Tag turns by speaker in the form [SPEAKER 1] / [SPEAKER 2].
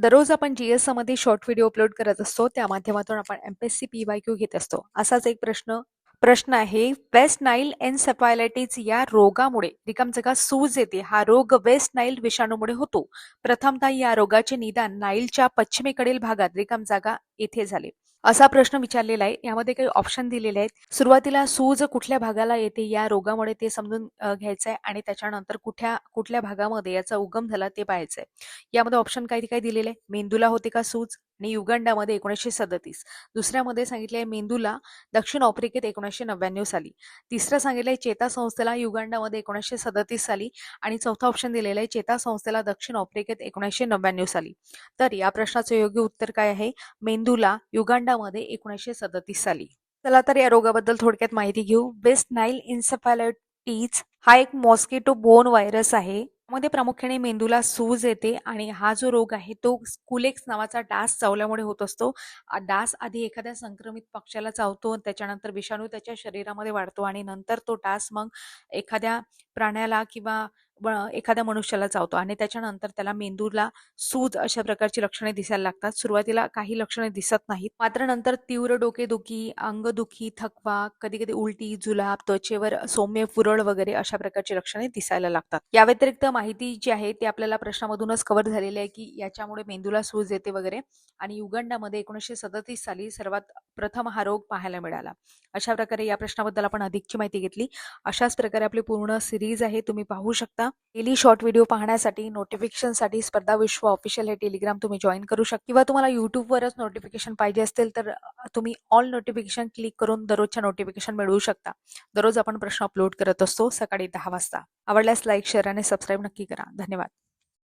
[SPEAKER 1] दररोज आपण मध्ये शॉर्ट व्हिडिओ अपलोड करत असतो. त्या माध्यमातून आपण एमपीएससी पीवायक्यू घेत असतो. असाच एक प्रश्न प्रश्न आहे, वेस्ट नाईल एन्सेफॅलायटिस या रोगामुळे रिकामजागा सूज येते. हा रोग वेस्ट नाईल विषाणूमुळे होतो. प्रथमतः या रोगाचे निदान नाईलच्या पश्चिमेकडील भागात रिकामजागा येथे झाले. असा प्रश्न विचारलेला आहे. यामध्ये काही ऑप्शन दिलेले आहेत. सुरुवातीला सूज कुठल्या भागाला येते या रोगामुळे ते समजून घ्यायचं आहे आणि त्याच्यानंतर कुठल्या भागामध्ये याचा उगम झाला ते पाहायचंय. यामध्ये ऑप्शन काय दिलेले आहे. मेंदूला होते का सूज आणि युगांडामध्ये 1937. दुसऱ्यामध्ये सांगितले मेंदूला दक्षिण आफ्रिकेत 1999 साली. तिसरं सांगितलंय चेतासंस्थेला युगांडामध्ये 1937 साली आणि चौथा ऑप्शन दिलेला आहे चेतासंस्थेला दक्षिण आफ्रिकेत 1999 साली. तर या प्रश्नाचं योग्य उत्तर काय आहे? मेंदूला युगांडामध्ये 1937 साली. चला तर या रोगाबद्दल थोडक्यात माहिती घेऊ. वेस्ट नाईल एन्सेफॅलायटिस हा एक मॉस्किटो बोर्न व्हायरस आहे. मध्ये प्रामुख्याने मेंदूला सूज येते आणि हा जो रोग आहे तो कुलेक्स नावाचा डास चावल्यामुळे होत असतो. डास आधी एखाद्या संक्रमित पक्ष्याला चावतो, त्याच्यानंतर विषाणू त्याच्या शरीरामध्ये वाढतो आणि नंतर तो डास मग एखाद्या प्राण्याला किंवा एखाद्या मनुष्याला चावतो आणि त्याच्यानंतर त्याला मेंदूला सूज अशा प्रकारची लक्षणे दिसायला लागतात. सुरुवातीला काही लक्षणे दिसत नाहीत, मात्र नंतर तीव्र डोकेदुखी, अंगदुखी, थकवा, कधी कधी उलटी, जुलाब, त्वचेवर सौम्य पुरळ वगैरे अशा प्रकारची लक्षणे दिसायला लागतात. या व्यतिरिक्त माहिती जी आहे ती आपल्याला प्रश्नामधूनच कव्हर झालेली आहे की याच्यामुळे मेंदूला सूज येते वगैरे. आणि युगांडामध्ये 1937 साली सर्वात प्रथम हा रोग पाहायला मिळाला. अशा प्रकारे या प्रश्नाबद्दल आपण अधिकची माहिती घेतली. अशाच प्रकारे आपली पूर्ण सिरीज आहे, तुम्ही पाहू शकता. डेली शॉर्ट व्हिडिओ पाहण्यासाठी, नोटिफिकेशनसाठी स्पर्धा विश्व ऑफिशियल हे टेलिग्राम तुम्ही जॉईन करू शकता किंवा तुम्हाला युट्यूबवरच नोटिफिकेशन पाहिजे असतील तर तुम्ही ऑल नोटिफिकेशन क्लिक करून दररोजच्या नोटिफिकेशन मिळवू शकता. दररोज आपण प्रश्न अपलोड करत असतो सकाळी 10 वाजता. आवडल्यास लाईक, शेअर आणि सबस्क्राईब नक्की करा. धन्यवाद.